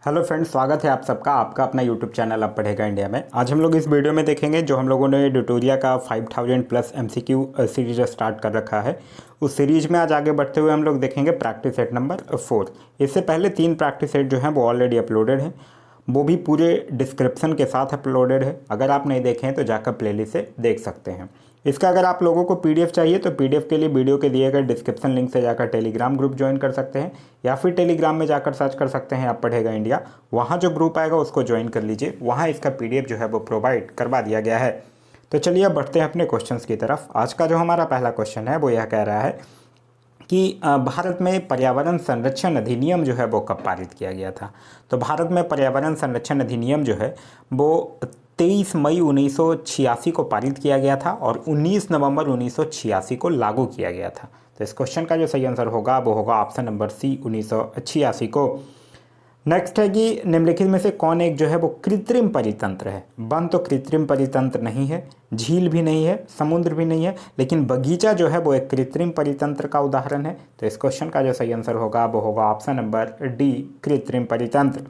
Hello friends, स्वागत है आप सबका आपका अपना यूट्यूब चैनल अब पढ़ेगा इंडिया में। आज हम लोग इस वीडियो में देखेंगे जो हम लोगों ने ट्यूटोरिया का 5000 प्लस एमसीक्यू सीरीज स्टार्ट कर रखा है। उस सीरीज में आज आगे बढ़ते हुए हम लोग देखेंगे प्रैक्टिस सेट नंबर 4। इससे पहले 3 प्रैक्टिस सेट जो हैं वो ऑलरेडी अपलोडेड हैं, वो भी पूरे डिस्क्रिप्शन के साथ अपलोडेड है। अगर आप नहीं देखें तो जाकर प्लेलिस्ट से देख सकते हैं। इसका अगर आप लोगों को पीडीएफ चाहिए तो पीडीएफ के लिए वीडियो के दिए गए डिस्क्रिप्शन लिंक से जाकर टेलीग्राम ग्रुप ज्वाइन कर सकते हैं, या फिर टेलीग्राम में जाकर सर्च कर सकते हैं आप पढ़ेगा इंडिया। वहाँ जो ग्रुप आएगा उसको ज्वाइन कर लीजिए, वहाँ इसका पीडीएफ जो है वो प्रोवाइड करवा दिया गया है। तो चलिए अब बढ़ते हैं अपने क्वेश्चंस की तरफ। आज का जो हमारा पहला क्वेश्चन है वो यह कह रहा है कि भारत में पर्यावरण संरक्षण अधिनियम जो है वो कब पारित किया गया था। तो भारत में पर्यावरण संरक्षण अधिनियम जो है वो 23 मई 1986 को पारित किया गया था और 19 नवंबर 1986 को लागू किया गया था। तो इस क्वेश्चन का जो सही आंसर होगा वो होगा ऑप्शन नंबर सी, 1986 को। नेक्स्ट है कि निम्नलिखित में से कौन एक जो है वो कृत्रिम परितंत्र है। वन तो कृत्रिम परितंत्र नहीं है, झील भी नहीं है, समुद्र भी नहीं है, लेकिन बगीचा जो है वो एक कृत्रिम परितंत्र का उदाहरण है। तो इस क्वेश्चन का जो सही आंसर होगा वो होगा ऑप्शन नंबर डी, कृत्रिम परितंत्र।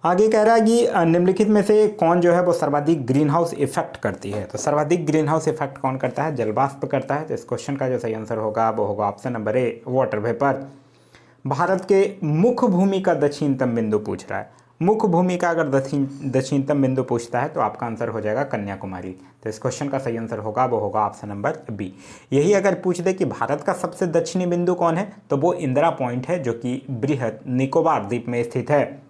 आगे कह रहा है कि निम्नलिखित में से कौन जो है वो सर्वाधिक ग्रीन हाउस इफेक्ट करती है। तो सर्वाधिक ग्रीन हाउस इफेक्ट कौन करता है? जलवाष्प करता है। तो इस क्वेश्चन का जो सही आंसर होगा वो होगा option number A, water vapour. Bharat के मुख्य भूमि का दक्षिणतम बिंदु पूछ रहा है। मुख्य भूमि का अगर दक्षिणतम बिंदु पूछता है तो आपका आंसर हो जाएगा कन्याकुमारी। तो इस क्वेश्चन का सही आंसर होगा वो होगा ऑप्शन नंबर बी। यही अगर पूछ दे कि भारत का सबसे दक्षिणी बिंदु कौन है तो वो इंदिरा पॉइंट है, जो कि बृहद निकोबार द्वीप में स्थित है।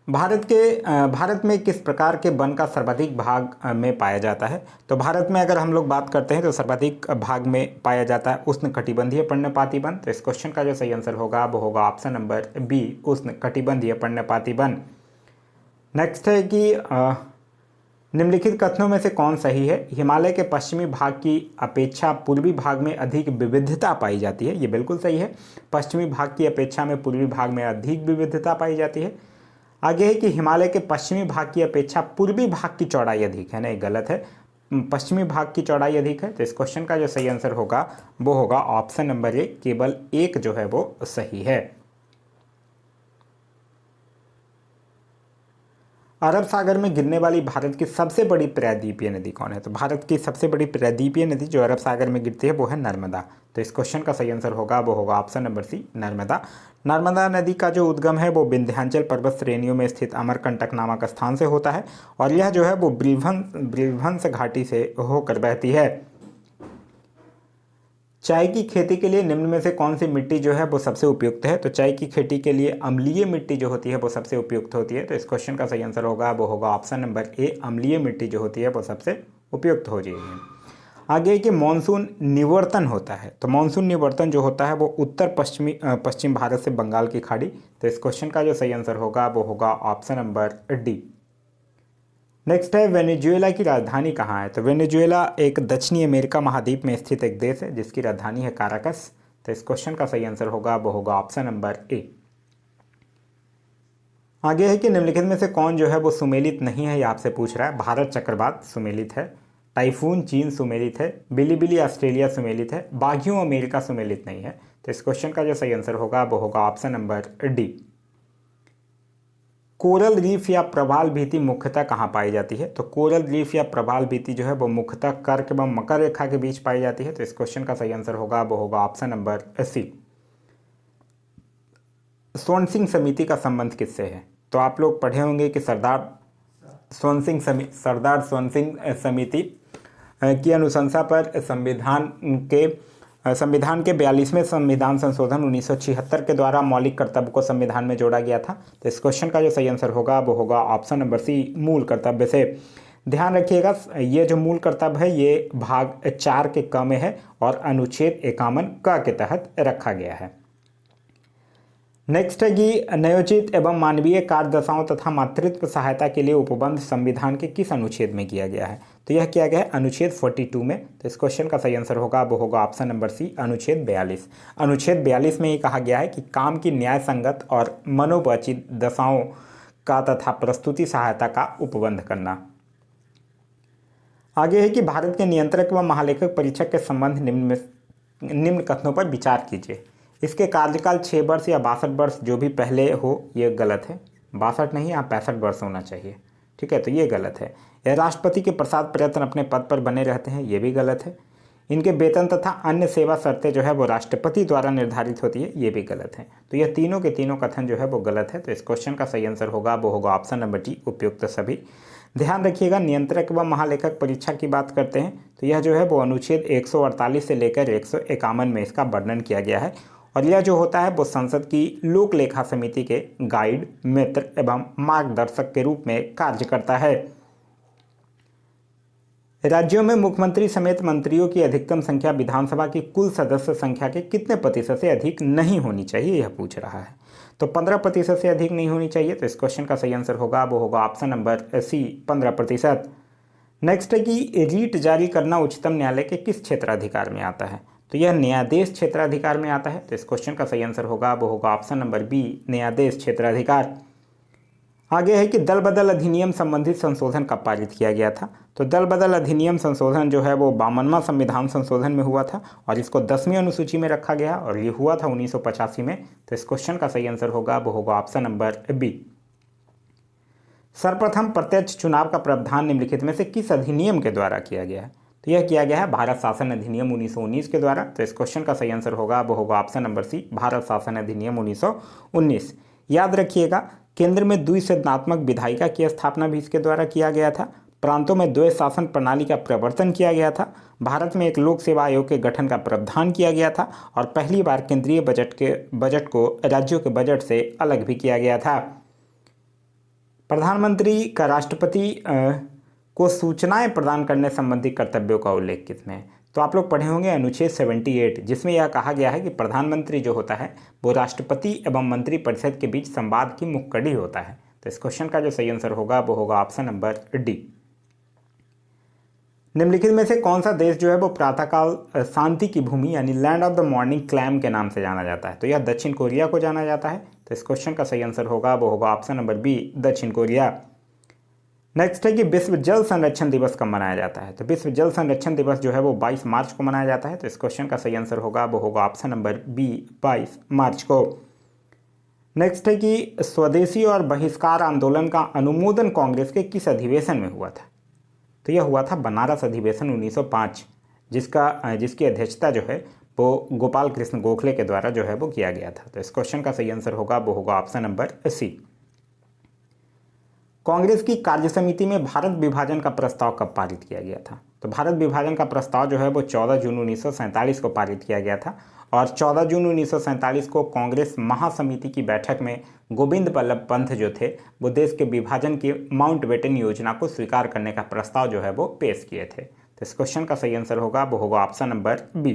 भारत में किस प्रकार के वन का सर्वाधिक भाग में पाया जाता है। तो भारत में अगर हम लोग बात करते हैं तो सर्वाधिक भाग में पाया जाता है उष्णकटिबंधीय पर्णपाती वन। तो इस क्वेश्चन का जो सही आंसर होगा वो होगा ऑप्शन नंबर बी, उष्णकटिबंधीय पर्णपाती वन। नेक्स्ट है कि निम्नलिखित कथनों में से कौन सही है? हिमालय के पश्चिमी भाग की अपेक्षा पूर्वी भाग में अधिक विविधता पाई जाती है। ये बिल्कुल सही है, पश्चिमी भाग की अपेक्षा में पूर्वी भाग में अधिक विविधता पाई जाती है। आगे है कि हिमालय के पश्चिमी भाग की अपेक्षा पूर्वी भाग की चौड़ाई अधिक है। नहीं, गलत है, पश्चिमी भाग की चौड़ाई अधिक है। तो इस क्वेश्चन का जो सही आंसर होगा वो होगा ऑप्शन नंबर ए, केवल एक जो है वो सही है। अरब सागर में गिरने वाली भारत की सबसे बड़ी प्रायद्वीपीय नदी कौन है? तो भारत की सबसे बड़ी प्रायद्वीपीय नदी जो अरब सागर में गिरती है वो है नर्मदा। तो इस क्वेश्चन का सही आंसर होगा वो होगा option number C, Narmada. Narmada नदी का जो उद्गम है वो विंध्याचल पर्वत श्रेणियों में स्थित अमरकंटक नामक स्थान से होता है और यह जो है वो ब्रिभंस घाटी से होकर बहती है। चाय की खेती के लिए निम्न में से कौन सी मिट्टी जो है वो सबसे उपयुक्त है? तो चाय की खेती के लिए अम्लीय मिट्टी जो होती है वो सबसे उपयुक्त होती है। तो इस क्वेश्चन का सही आंसर होगा वो होगा ऑप्शन नंबर ए, अम्लीय मिट्टी जो होती है वो सबसे उपयुक्त हो जाएगी। आगे कि मानसून निवर्तन होता है। तो मानसून निवर्तन जो होता है वो उत्तर पश्चिम भारत से बंगाल की खाड़ी। तो इस क्वेश्चन का जो सही आंसर होगा वो होगा ऑप्शन नंबर डी। नेक्स्ट है वेनेजुएला की राजधानी कहाँ है? तो वेनेजुएला एक दक्षिणी अमेरिका महाद्वीप में स्थित एक देश है जिसकी राजधानी है काराकस। तो इस क्वेश्चन का सही आंसर होगा वो होगा ऑप्शन नंबर ए। आगे है कि निम्नलिखित में से कौन जो है वो सुमेलित नहीं है, ये आपसे पूछ रहा है। भारत चक्रवात सुमेलित है, टाइफून चीन सुमेलित है, बिलीबिली ऑस्ट्रेलिया सुमेलित है, बाघियों अमेरिका सुमेलित नहीं है। तो इस क्वेश्चन का जो सही आंसर होगा वो होगा option number D. Coral reef या प्रवाल भित्ति मुख्यतः कहाँ पाई जाती है? तो कोरल रीफ या प्रवाल भित्ति जो है वो मुख्यतः कर्क एवं मकर रेखा के बीच पाई जाती है। तो इस क्वेश्चन का सही आंसर होगा वो होगा ऑप्शन नंबर सी। सोनसिंह समिति का संबंध किससे है? तो आप लोग पढ़े होंगे कि सरदार सोनसिंह समिति की अनुशंसा पर संविधान के 42वें संविधान संशोधन 1976 के द्वारा मौलिक कर्तव्य को संविधान में जोड़ा गया था। तो इस क्वेश्चन का जो सही आंसर होगा वो होगा ऑप्शन नंबर सी, मूल कर्तव्य से। ध्यान रखिएगा, ये जो मूल कर्तव्य है ये भाग 4 के क में है और अनुच्छेद 51 क के तहत रखा गया है। नेक्स्ट है कि न्यायोचित एवं मानवीय कार्य दशाओं तथा मातृत्व सहायता के लिए उपबंध संविधान के किस अनुच्छेद में किया गया है? तो यह किया गया है अनुच्छेद 42 में। तो इस क्वेश्चन का सही आंसर होगा वो होगा ऑप्शन नंबर सी, अनुच्छेद 42। अनुच्छेद 42 में ये कहा गया है कि काम की न्याय संगत और मनोवांछित दशाओं का तथा प्रस्तुति सहायता का उपबंध करना। आगे है कि भारत के नियंत्रक व महालेखक परीक्षक के संबंध निम्न कथनों पर विचार कीजिए। इसके कार्यकाल 6 वर्ष या 62 वर्ष जो भी पहले हो, ये गलत है। 62 नहीं, यहाँ 65 वर्ष होना चाहिए। ठीक है, तो ये गलत है। यह राष्ट्रपति के प्रसाद प्रयत्न अपने पद पर बने रहते हैं, ये भी गलत है। इनके वेतन तथा अन्य सेवा शर्तें जो है वो राष्ट्रपति द्वारा निर्धारित होती है, ये भी गलत है। तो यह तीनों के तीनों कथन जो है वो गलत है। तो इस क्वेश्चन का सही आंसर होगा वो होगा ऑप्शन नंबर डी, उपयुक्त सभी। ध्यान रखिएगा, नियंत्रक व महालेखक परीक्षा की बात करते हैं तो यह जो है वो अनुच्छेद 148 से लेकर 151 में इसका वर्णन किया गया है। और यह जो होता है वो संसद की लोक लेखा समिति के गाइड, मित्र एवं मार्गदर्शक के रूप में कार्य करता है। राज्यों में मुख्यमंत्री समेत मंत्रियों की अधिकतम संख्या विधानसभा की कुल सदस्य संख्या के कितने प्रतिशत से अधिक नहीं होनी चाहिए, यह पूछ रहा है। तो 15% से अधिक नहीं होनी चाहिए। तो इस क्वेश्चन का सही आंसर होगा वो होगा ऑप्शन नंबर सी, 15%। नेक्स्ट है कि रीट जारी करना उच्चतम न्यायालय के किस क्षेत्राधिकार में आता है, तो यह न्यायाधीश क्षेत्राधिकार में आता है। तो इस क्वेश्चन का सही आंसर होगा वो होगा ऑप्शन नंबर बी, न्यायाधीश क्षेत्राधिकार। आगे है कि दल बदल अधिनियम संबंधित संशोधन कब पारित किया गया था, तो दल बदल अधिनियम संशोधन जो है वो 52वां संविधान संशोधन में हुआ था और इसको 10वीं अनुसूची में रखा गया और ये हुआ था 1985 में। तो इस क्वेश्चन का सही आंसर होगा वो होगा ऑप्शन नंबर बी। सर्वप्रथम प्रत्यक्ष चुनाव का प्रावधान निम्नलिखित में से किस अधिनियम के द्वारा किया गया है, तो यह किया गया है भारत शासन अधिनियम 1919 के द्वारा। तो इस क्वेश्चन का सही आंसर होगा वो होगा ऑप्शन नंबर सी, भारत शासन अधिनियम 1919। याद रखिएगा, केंद्र में द्विसदनात्मक विधायिका की स्थापना भी इसके द्वारा किया गया था। प्रांतों में द्वैत शासन प्रणाली का प्रवर्तन किया गया था। भारत में एक लोक सेवा आयोग के गठन का प्रावधान किया गया था और पहली बार केंद्रीय बजट को राज्यों के बजट से अलग भी किया गया था। प्रधानमंत्री का राष्ट्रपति को सूचनाएं प्रदान करने संबंधी कर्तव्यों का उल्लेख किसमें है, तो आप लोग पढ़े होंगे अनुच्छेद 78, जिसमें यह कहा गया है कि प्रधानमंत्री जो होता है वो राष्ट्रपति एवं मंत्रिपरिषद के बीच संवाद की मुख्य कड़ी होता है। तो इस क्वेश्चन का जो सही आंसर होगा वो होगा ऑप्शन नंबर डी। निम्नलिखित में से कौन सा देश जो है वो प्रातःकाल शांति की भूमि यानी land of the morning calm के नाम से जाना जाता है, तो यह दक्षिण कोरिया को जाना जाता है। तो इस क्वेश्चन का सही आंसर होगा वो होगा ऑप्शन नंबर बी, दक्षिण कोरिया। नेक्स्ट है कि विश्व जल संरक्षण दिवस कब मनाया जाता है, तो विश्व जल संरक्षण दिवस जो है वो 22 मार्च को मनाया जाता है। तो इस क्वेश्चन का सही आंसर होगा वो होगा ऑप्शन नंबर बी, 22 मार्च को। नेक्स्ट है कि स्वदेशी और बहिष्कार आंदोलन का अनुमोदन कांग्रेस के किस अधिवेशन में हुआ था, तो यह हुआ था बनारस अधिवेशन 1905, जिसकी अध्यक्षता जो है वो गोपाल कृष्ण गोखले के द्वारा जो है वो किया गया था। तो इस क्वेश्चन का सही आंसर होगा वो होगा ऑप्शन नंबर सी। कांग्रेस की कार्य समिति में भारत विभाजन का प्रस्ताव कब पारित किया गया था, तो भारत विभाजन का प्रस्ताव जो है वो 14 जून 1947 को पारित किया गया था और 14 जून 1947 को कांग्रेस महासमिति की बैठक में गोविंद बल्लभ पंत जो थे वो देश के विभाजन की माउंटबेटन योजना को स्वीकार करने का प्रस्ताव जो है वो पेश किए थे। तो इस क्वेश्चन का सही आंसर होगा वो होगा ऑप्शन नंबर बी।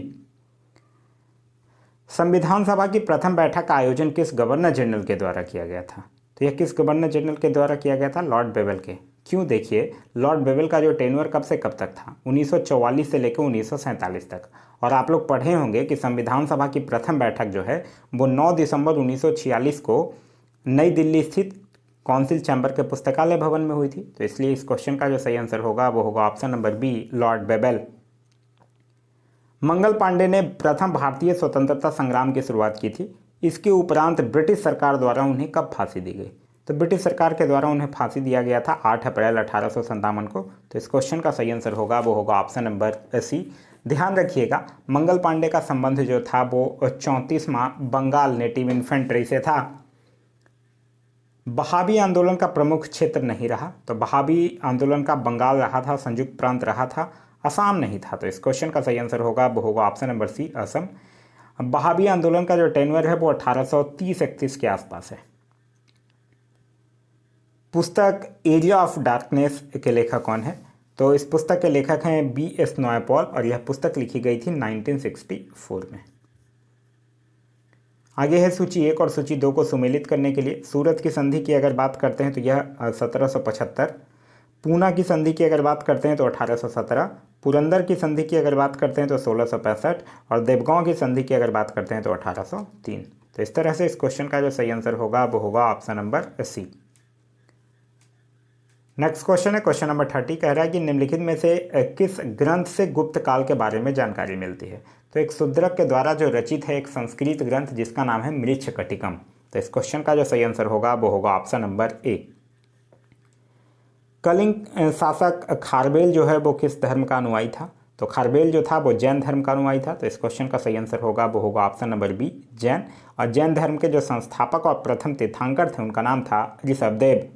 संविधान सभा की प्रथम बैठक का आयोजन किस गवर्नर जनरल के द्वारा किया गया था, तो यह किस गवर्नर जनरल के द्वारा किया गया था, लॉर्ड बेवेल के। क्यों, देखिए लॉर्ड बेवेल का जो टेन्योर कब से कब तक था, 1944 से लेकर 1947 तक। और आप लोग पढ़े होंगे कि संविधान सभा की प्रथम बैठक जो है वो 9 दिसंबर 1946 को नई दिल्ली स्थित काउंसिल चैम्बर के पुस्तकालय भवन में हुई थी। तो इसलिए इस क्वेश्चन का जो सही आंसर होगा वो होगा option number B, lord Wavell. Mangal Pandey ने प्रथम भारतीय स्वतंत्रता संग्राम की शुरुआत की थी। इसके उपरांत ब्रिटिश सरकार द्वारा उन्हें कब फांसी दी गई, तो ब्रिटिश सरकार के द्वारा उन्हें फांसी दिया गया था 8 अप्रैल 1857 को। तो इस क्वेश्चन का सही आंसर होगा वो होगा ऑप्शन नंबर सी। ध्यान रखिएगा, मंगल पांडे का संबंध जो था वो 34वां बंगाल नेटिव इन्फेंट्री से था। बहावी आंदोलन का प्रमुख क्षेत्र नहीं रहा, तो बहावी आंदोलन का बंगाल रहा था, संयुक्त प्रांत रहा था, असम नहीं था। तो इस क्वेश्चन का सही आंसर होगा वो होगा ऑप्शन नंबर सी, असम। बहावी आंदोलन का जो टेन्योर है वो 1830-31 के आसपास है। पुस्तक एरिया ऑफ डार्कनेस के लेखक कौन है, तो इस पुस्तक के लेखक हैं B.S. नॉयपॉल और यह पुस्तक लिखी गई थी 1964 में। आगे है सूची 1 और सूची 2 को सुमेलित करने के लिए सूरत की संधि की अगर बात करते हैं तो यह 1775, पूना की संधि की अगर बात करते हैं तो 1817, पुरंदर की संधि की अगर बात करते हैं तो 1665 और देवगांव की संधि की अगर बात करते हैं तो 1803। तो इस तरह से इस क्वेश्चन का जो सही आंसर होगा वो होगा option number C. Next question है क्वेश्चन नंबर 30, कह रहा है कि निम्नलिखित में से किस ग्रंथ से गुप्त काल के बारे में जानकारी मिलती है। तो एक शूद्रक के द्वारा जो रचित है एक संस्कृत ग्रंथ जिसका नाम है मृच्छकटिकम। तो इस क्वेश्चन का जो सही आंसर होगा वो होगा ऑप्शन नंबर ए। कलिंग शासक खारवेल जो है वो किस धर्म का अनुयायी था। तो खारवेल जो था वो जैन धर्म का अनुयायी था। तो इस क्वेश्चन का सही आंसर होगा वो होगा ऑप्शन नंबर बी, जैन। और जैन धर्म के जो संस्थापक और प्रथम तीर्थंकर थे उनका नाम था ऋषभदेव।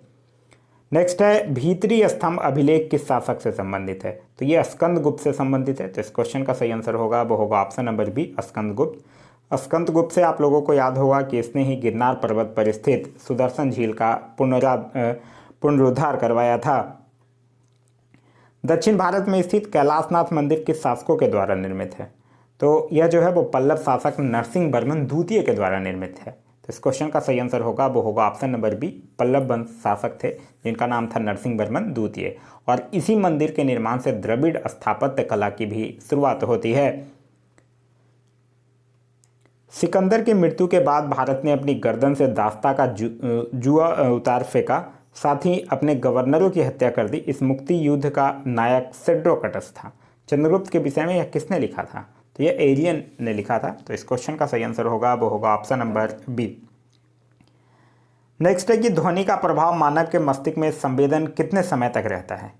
नेक्स्ट है भीतरी स्तंभ अभिलेख किस शासक से संबंधित है। तो ये स्कंदगुप्त से संबंधित है। तो इस क्वेश्चन का सही आंसर होगा वो होगा option number B, Skandagupta. Skandagupta से आप लोगों को याद होगा कि इसने ही गिरनार पर्वत पर स्थित सुदर्शन झील का पुनरुद्धार करवाया था। दक्षिण भारत में स्थित कैलाशनाथ मंदिर किस शासकों के द्वारा निर्मित है। तो यह जो है वो पल्लव शासक नरसिंह वर्मन द्वितीय के द्वारा निर्मित है। तो इस क्वेश्चन का सही आंसर होगा वो होगा ऑप्शन नंबर बी, पल्लव वंश शासक थे जिनका नाम था नरसिंह वर्मन द्वितीय। और इसी मंदिर के निर्माण से द्रविड़ स्थापत्य कला की भी शुरुआत होती है। सिकंदर की मृत्यु के बाद भारत ने अपनी गर्दन से दास्ता का जुआ उतार फेंका, साथ ही अपने गवर्नरों की हत्या कर दी। इस मुक्ति युद्ध का नायक सेड्रोकटस था। चंद्रगुप्त के विषय में यह किसने लिखा था। तो यह एरियन ने लिखा था। तो इस क्वेश्चन का सही आंसर होगा वो होगा ऑप्शन नंबर बी। नेक्स्ट है कि ध्वनि का प्रभाव मानव के मस्तिष्क में संवेदन कितने समय तक रहता है।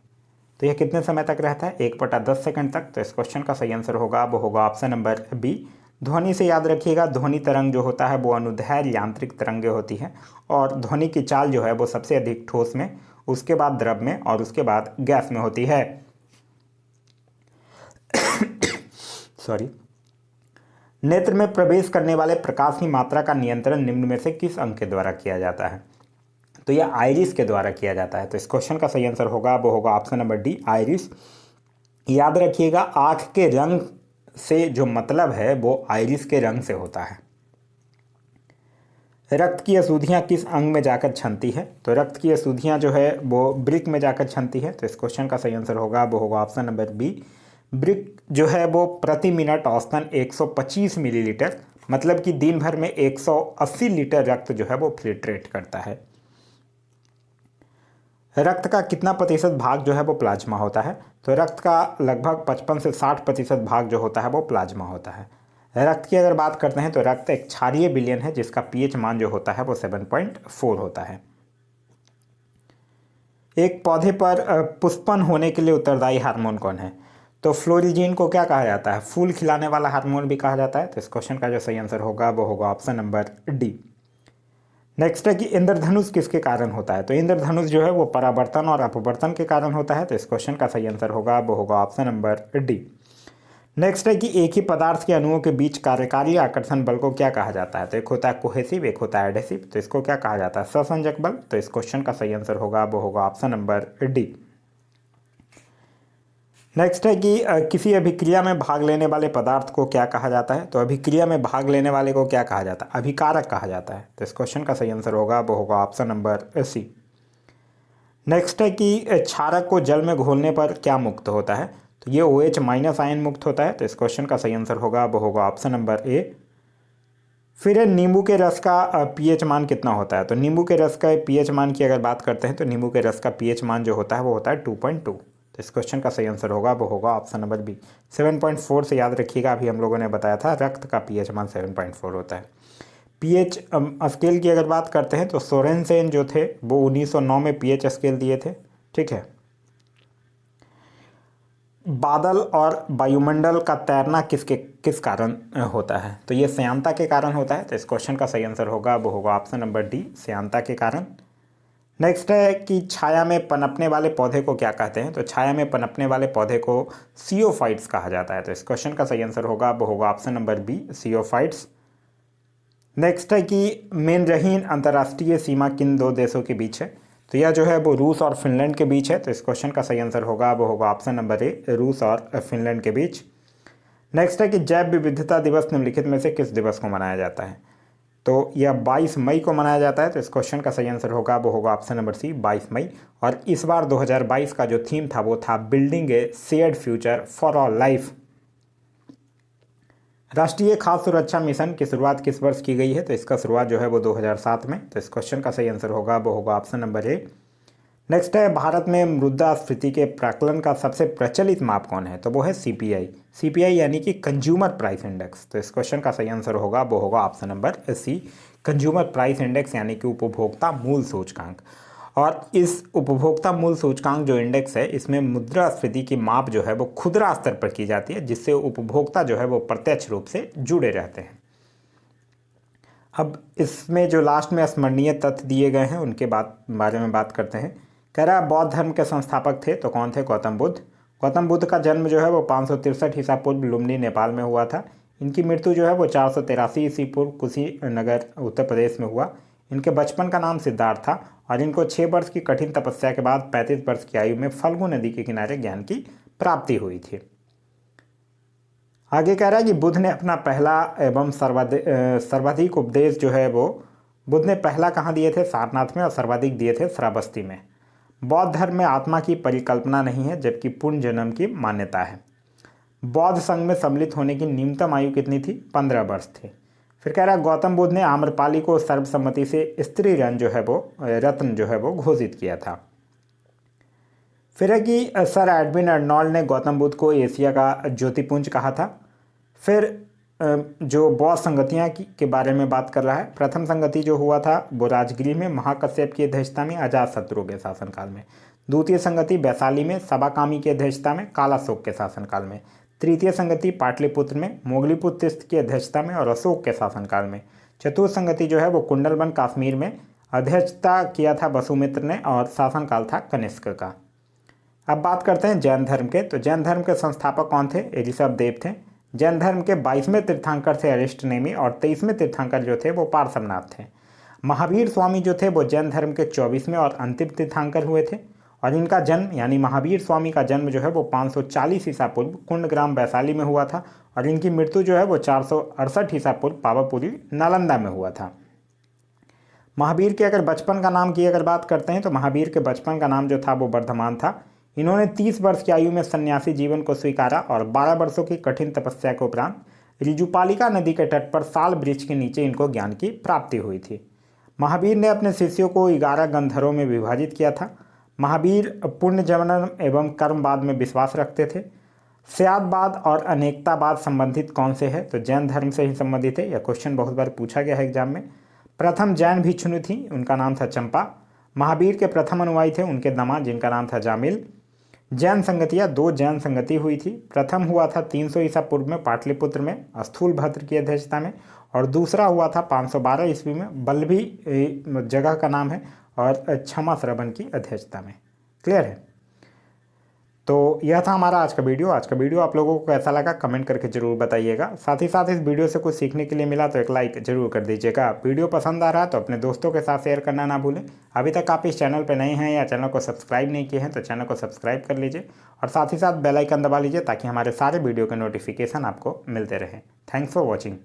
तो यह कितने समय तक रहता है, 1/10 सेकंड तक। तो इस क्वेश्चन का सही आंसर होगा वो होगा ऑप्शन नंबर बी। ध्वनि से याद रखिएगा, ध्वनि तरंग जो होता है वो अनुदैर्घ्य यांत्रिक तरंगें होती हैं और ध्वनि की चाल जो है वो सबसे अधिक ठोस में, उसके बाद द्रव में और उसके बाद गैस में होती है। सॉरी। नेत्र में प्रवेश करने वाले प्रकाश की मात्रा का नियंत्रण निम्न में से किस अंग के द्वारा किया जाता है। तो यह आइरिस के द्वारा किया जाता है। तो इस क्वेश्चन का सही आंसर होगा वो होगा ऑप्शन नंबर डी, आइरिस। याद रखिएगा, आंख के रंग से जो मतलब है वो आइरिस के रंग से होता है। रक्त की अशुद्धियाँ किस अंग में जाकर छनती है। तो रक्त की अशुद्धियाँ जो है वो वृक्क में जाकर छनती है। तो इस क्वेश्चन का सही आंसर होगा वो होगा ऑप्शन नंबर बी। वृक्क जो है वो प्रति मिनट औसतन 125 मिलीलीटर, मतलब कि दिन भर में 180 लीटर रक्त जो है वो फिल्ट्रेट करता है। रक्त का कितना प्रतिशत भाग जो है वो प्लाज्मा होता है। तो रक्त का लगभग 55 से 60% भाग जो होता है वो प्लाज्मा होता है। रक्त की अगर बात करते हैं तो रक्त एक क्षारीय विलयन है जिसका पीएच मान जो होता है वो 7.4 होता है। एक पौधे पर पुष्पन होने के लिए उत्तरदायी हार्मोन कौन है। तो फ्लोरिजीन को क्या कहा जाता है, फूल खिलाने वाला हार्मोन भी कहा जाता है। तो इस क्वेश्चन का जो सही आंसर होगा वो होगा ऑप्शन नंबर डी। नेक्स्ट है कि इंद्रधनुष किसके कारण होता है। तो इंद्रधनुष जो है वो परावर्तन और अपवर्तन के कारण होता है। तो इस क्वेश्चन का सही आंसर होगा वो होगा ऑप्शन नंबर डी। नेक्स्ट है कि एक ही पदार्थ के अणुओं के बीच कार्यकारी आकर्षण बल को क्या कहा जाता है। तो एक होता है कोहेसिव, एक होता है एडेसिव। तो इसको क्या कहा जाता है, सहसंजक बल। तो इस क्वेश्चन का सही आंसर होगा वो होगा ऑप्शन नंबर डी। नेक्स्ट है कि किसी अभिक्रिया में भाग लेने वाले पदार्थ को क्या कहा जाता है। तो अभिक्रिया में भाग लेने वाले को क्या कहा जाता है, अभिकारक कहा जाता है। तो इस क्वेश्चन का सही आंसर होगा वो होगा ऑप्शन नंबर सी। नेक्स्ट है कि क्षारक को जल में घोलने पर क्या मुक्त होता है। तो ये OH- आयन मुक्त होता है। तो इस क्वेश्चन का सही आंसर होगा वो होगा ऑप्शन नंबर ए। फिर नींबू के रस का पीएच मान कितना होता है। तो नींबू के रस का पीएच मान की अगर बात करते हैं तो नींबू के रस का पीएच मान जो होता है वो होता है 2.2। तो इस क्वेश्चन का सही आंसर होगा वो होगा ऑप्शन नंबर बी। 7.4 से याद रखिएगा, अभी हम लोगों ने बताया था रक्त का पीएच मान 7.4 होता है। पीएच स्केल की अगर बात करते हैं तो सोरेनसेन जो थे वो 1909 में पीएच स्केल दिए थे। ठीक है। बादल और वायुमंडल का तैरना किस कारण होता है। तो ये श्यानता के कारण होता है। तो इस क्वेश्चन का सही आंसर होगा वो होगा ऑप्शन नंबर डी, श्यानता के कारण। नेक्स्ट है कि छाया में पनपने वाले पौधे को क्या कहते हैं। तो छाया में पनपने वाले पौधे को सियोफाइट्स कहा जाता है। तो इस क्वेश्चन का सही आंसर होगा वो होगा ऑप्शन नंबर बी, सियोफाइट्स। नेक्स्ट है कि मेनरहीन अंतर्राष्ट्रीय सीमा किन दो देशों के बीच है। तो यह जो है वो रूस और फिनलैंड के बीच है। तो इस क्वेश्चन का सही आंसर होगा वो होगा ऑप्शन नंबर ए, रूस और फिनलैंड के बीच। नेक्स्ट है कि जैव विविधता दिवस निम्नलिखित में से किस दिवस को मनाया जाता है। तो यह 22 मई को मनाया जाता है। तो इस क्वेश्चन का सही आंसर होगा वो होगा ऑप्शन नंबर सी, 22 मई। और इस बार 2022 का जो थीम था वो था building A shared future for all life. राष्ट्रीय खाद्य सुरक्षा मिशन की शुरुआत किस वर्ष की गई है। तो इसका शुरुआत जो है वो 2007 में। तो इस क्वेश्चन का सही आंसर होगा वो होगा ऑप्शन नंबर ए। नेक्स्ट है, भारत में मुद्रास्फीति के प्राकलन का सबसे प्रचलित माप कौन है? तो वो है सीपीआई। सीपीआई यानी कि कंज्यूमर प्राइस इंडेक्स। तो इस क्वेश्चन का सही आंसर होगा, वो होगा option number C, consumer price index यानी कि उपभोक्ता मूल्य सूचकांक। और इस उपभोक्ता मूल्य सूचकांक जो इंडेक्स है, इसमें मुद्रास्फीति की माप जो है वो खुदरा स्तर पर की जाती है, जिससे उपभोक्ता जो है वो प्रत्यक्ष रूप से जुड़े रहते हैं। अब इसमें जो लास्ट में स्मरणीय तथ्य दिए गए हैं उनके बारे में बात करते हैं। कह रहा है बौद्ध धर्म के संस्थापक थे, तो कौन थे? गौतम बुद्ध। गौतम बुद्ध का जन्म जो है वो 563 ईसा पूर्व लुम्बिनी नेपाल में हुआ था। इनकी मृत्यु जो है वो 483 ईसा पूर्व कुशीनगर उत्तर प्रदेश में हुआ। इनके बचपन का नाम सिद्धार्थ था और इनको 6 वर्ष की कठिन तपस्या के बाद 35 वर्ष की आयु में फल्गु नदी के किनारे ज्ञान की प्राप्ति हुई थी। आगे कह रहा है कि बुद्ध ने अपना पहला एवं सर्वाधिक उपदेश जो है वो बुद्ध ने पहला कहाँ दिए थे? सारनाथ में, और सर्वाधिक दिए थे श्रावस्ती में। बौद्ध धर्म में आत्मा की परिकल्पना नहीं है, जबकि पुण्य जन्म की मान्यता है। बौद्ध संघ में सम्मिलित होने की न्यूनतम आयु कितनी थी? 15 वर्ष थी। फिर कह रहा है गौतम बुद्ध ने आम्रपाली को सर्वसम्मति से स्त्री रत्न जो है वो घोषित किया था। फिर है कि सर एडविन अर्नोल्ड ने गौतम बुद्ध को एशिया का ज्योतिपुंज कहा था। फिर जो बौद्ध संगतियाँ के बारे में बात कर रहा है, प्रथम संगति जो हुआ था वो राजगृह में महाकश्यप की अध्यक्षता में अजातशत्रु के शासनकाल में। द्वितीय संगति वैशाली में सबाकामी की अध्यक्षता में कालाशोक के शासनकाल में। तृतीय संगति पाटलिपुत्र में मोगलीपुत्र की अध्यक्षता में और अशोक के शासनकाल में। चतुर्थ संगति जो है वो कुंडलबन काश्मीर में अध्यक्षता किया था वसुमित्र ने और शासनकाल था कनिष्क का। अब बात करते हैं जैन धर्म के। तो जैन धर्म के संस्थापक कौन थे? ऋषभ देव थे। जैन धर्म के 22वें तीर्थंकर थे अरिष्टनेमी और 23वें तीर्थंकर जो थे वो पार्श्वनाथ थे। महावीर स्वामी जो थे वो जैन धर्म के 24वें और अंतिम तीर्थंकर हुए थे और इनका जन्म यानी महावीर स्वामी का जन्म जो है वो 540 ईसा पूर्व कुंडग्राम वैशाली में हुआ था और इनकी मृत्यु जो है वो 468 ईसा पूर्व पावापुरी नालंदा में हुआ था। महावीर के अगर बचपन का नाम की अगर बात करते हैं तो महावीर के बचपन का नाम जो था वो वर्धमान था। इन्होंने 30 वर्ष की आयु में सन्यासी जीवन को स्वीकारा और 12 वर्षों की कठिन तपस्या के उपरांत ऋजुपालिका नदी के तट पर साल वृक्ष के नीचे इनको ज्ञान की प्राप्ति हुई थी। महावीर ने अपने शिष्यों को 11 गंधर्वों में विभाजित किया था। महावीर पुण्य जनन एवं कर्मवाद में विश्वास रखते थे। स्यादवाद और अनेकतावाद संबंधित कौन से है? तो जैन धर्म से ही संबंधित है। यह क्वेश्चन बहुत बार पूछा गया है एग्जाम में। प्रथम जैन भिक्षुणी थी, उनका नाम था चंपा। महावीर के प्रथम अनुयायी थे उनके दामाद, जिनका नाम था जामिल। जैन संगतियाँ 2 जैन संगति हुई थी। प्रथम हुआ था 300 ईसा पूर्व में पाटलिपुत्र में स्थूलभद्र की अध्यक्षता में और दूसरा हुआ था 512 ईस्वी में बल्लभी जगह का नाम है और क्षमा श्रवण की अध्यक्षता में। क्लियर है? तो यह था हमारा आज का वीडियो। आज का वीडियो आप लोगों को कैसा लगा कमेंट करके जरूर बताइएगा। साथ ही साथ इस वीडियो से कुछ सीखने के लिए मिला तो एक लाइक जरूर कर दीजिएगा। वीडियो पसंद आ रहा है तो अपने दोस्तों के साथ शेयर करना ना भूलें। अभी तक आप इस चैनल पर नए हैं या चैनल को सब्सक्राइब नहीं किए हैं तो चैनल को सब्सक्राइब कर लीजिए और साथ ही साथ बेल आइकन दबा लीजिए ताकि हमारे सारे वीडियो के नोटिफिकेशन आपको मिलते रहें। Thanks for watching.